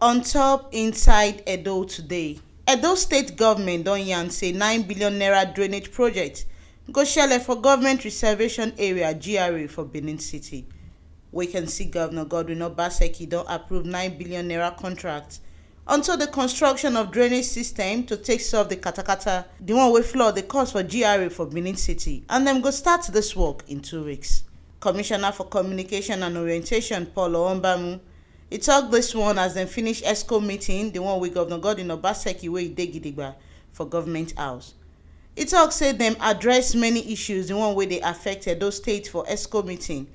On top inside Edo today, Edo state government don yarn say 9 billion naira drainage project go shele for government reservation area GRA for Benin City. We can see Governor Godwin Obaseki don approve 9 billion naira contract until the construction of drainage system to take solve the katakata, the one wey flood dey cause for GRA for Benin City, and dem go start this work in 2 weeks. Commissioner for Communication and Orientation Paul Owombamu, he tok dis one as dem finish ESCO meeting, the one with Governor Godwin Obaseki wey dey gidigba for Government House. He tok say dem address many issues, the one wey dey affect Edo State for ESCO meeting,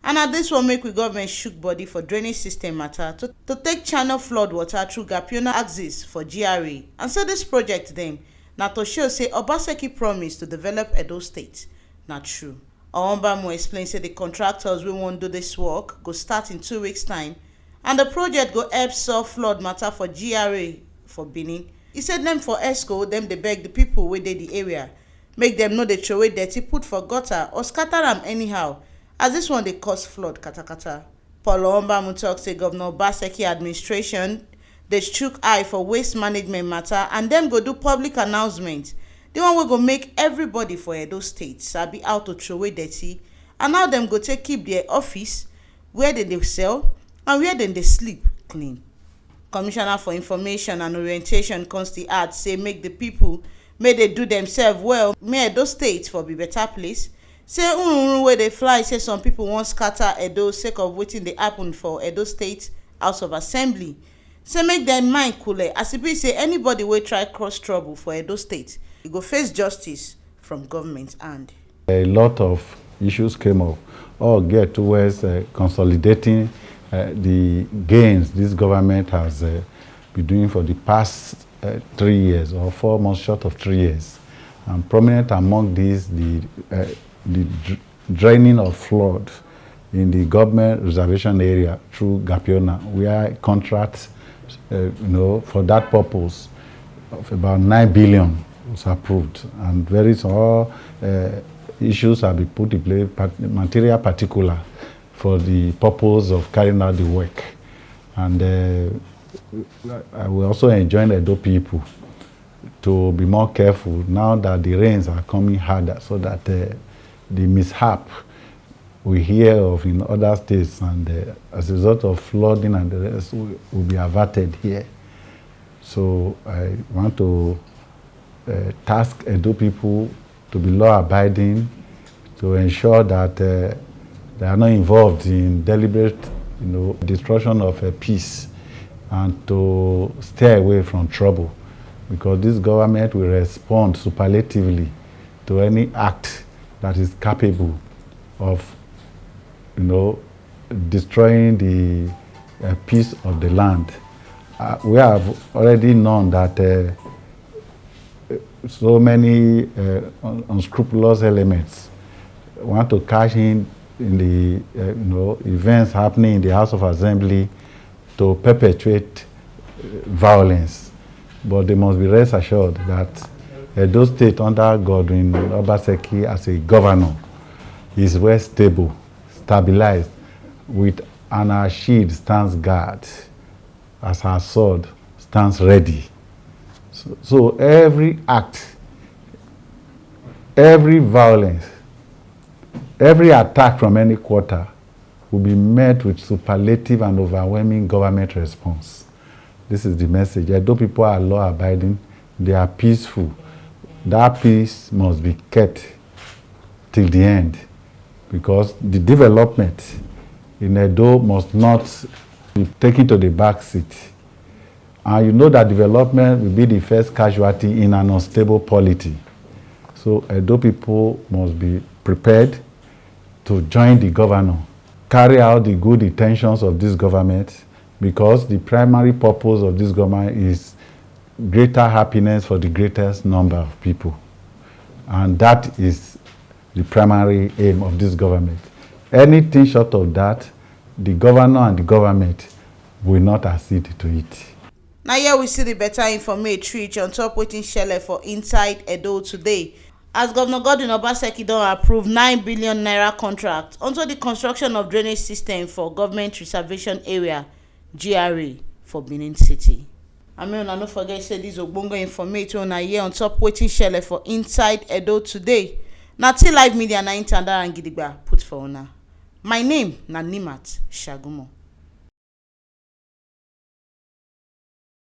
and at dis one make we government shook body for drainage system matter to take channel flood water through Gapiona axis for GRA, and say dis project dem na to show say Obaseki promise to develop Edo State na true. Owombamu explain say the contractors wey wan do dis work go start in 2 weeks time, and the project go help solve flood matter for GRA for Benin. He said dem for ESCO dem dey beg the people wey dey the area make dem no dey throway dirty put for gutter or scatter am anyhow, as this one dey cause flood katakata. Paul Owombamu tok say Governor Obaseki administration dey chook eye for waste management matter, and dem go do public announcement, the one wey go make everybody for Edo State sabi how to throway dirty and how dem go take keep their office, where dem dey sell and where dem dey sleep clean. Commissioner for Information and Orientation Consti add say make the people may dey do themselves well, may Edo State for be better place. Say unrun wey dey fly say some people wan scatter Edo sake of wetin dey happen for Edo State House of Assembly. Say make dem mind coole, as e be say anybody wey try cross trouble for Edo State, e go face justice from government hand. A lot of issues came up, all get towards consolidating the gains this government has been doing for the past 3 years or 4 months short of 3 years. And prominent among these, the draining of flood in the government reservation area through Gapiona, where contracts, for that purpose of about 9 billion was approved, and very small issues have been put in place, material particular, for the purpose of carrying out the work. And I will also enjoin Edo people to be more careful now that the rains are coming harder, so that the mishap we hear of in other states and as a result of flooding and the rest will be averted here. So I want to task Edo people to be law-abiding, to ensure that they are not involved in deliberate, destruction of peace, and to stay away from trouble, because this government will respond superlatively to any act that is capable of, destroying the peace of the land. We have already known that so many unscrupulous elements want to cash in the events happening in the House of Assembly to perpetuate violence. But they must be rest assured that Edo State under Godwin Obaseki as a governor is well stable, stabilized, with our shield stands guard, as her sword stands ready. So every act, every violence, every attack from any quarter will be met with superlative and overwhelming government response. This is the message. Edo people are law-abiding, they are peaceful. That peace must be kept till the end, because the development in Edo must not be taken to the back seat. And you know that development will be the first casualty in an unstable polity. So Edo people must be prepared to join the governor, carry out the good intentions of this government, because the primary purpose of this government is greater happiness for the greatest number of people. And that is the primary aim of this government. Anything short of that, the governor and the government will not accede to it. Now here we see the better information reach on top wetin shele for inside Edo today, as Governor Godwin Obaseki don approve 9 billion naira contract unto the construction of drainage system for government reservation area GRA for Benin City. I mean, una no forget say dis ogbonge information una hear on top wetin shele for inside Edo today. Na T Live Media na intanda and gidigba put for una. My name na Nimat Shagumo.